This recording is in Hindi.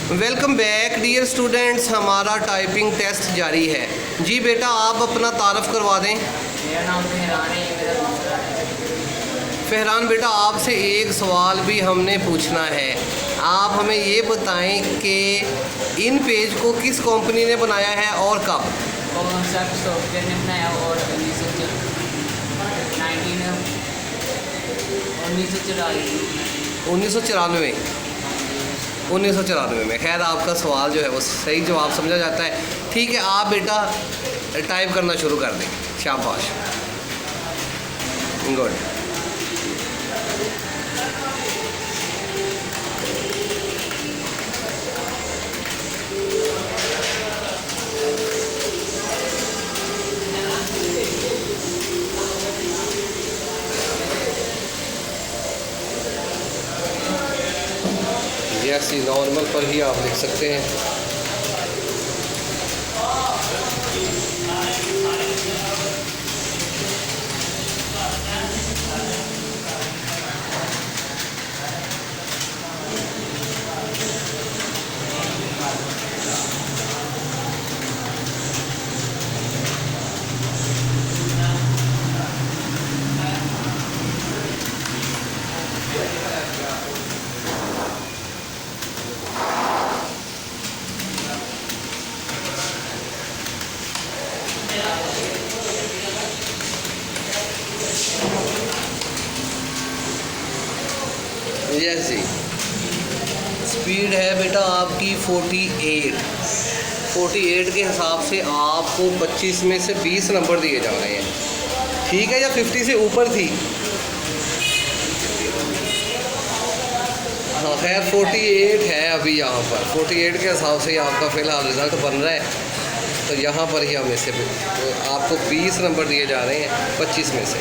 वेलकम बैक डियर स्टूडेंट्स, हमारा टाइपिंग टेस्ट जारी है। जी बेटा, आप अपना तारफ़ करवा दें। मेरा नाम फहरान है, मेरा दूसरा है। फहरान बेटा, आपसे एक सवाल भी हमने पूछना है। आप हमें ये बताएं कि इन पेज को किस कंपनी ने बनाया है और कब। कॉन्सेप्ट सॉफ्टवेयर ने बनाया और 1994 में। खैर, आपका सवाल जो है वो सही जवाब समझा जाता है। ठीक है, आप बेटा टाइप करना शुरू कर दें। शाबाश, गुड। जैसी नॉर्मल पर ही आप लिख सकते हैं। जैसी स्पीड है बेटा आपकी 48 के हिसाब से आपको 25 में से 20 नंबर दिए जा रहे हैं। ठीक है, या 50 से ऊपर थी? हाँ, खैर 48 है अभी यहाँ पर। 48 के हिसाब से आपका फ़िलहाल रिज़ल्ट बन रहा है। तो यहाँ पर ही हमें से आपको 20 नंबर दिए जा रहे हैं 25 में से।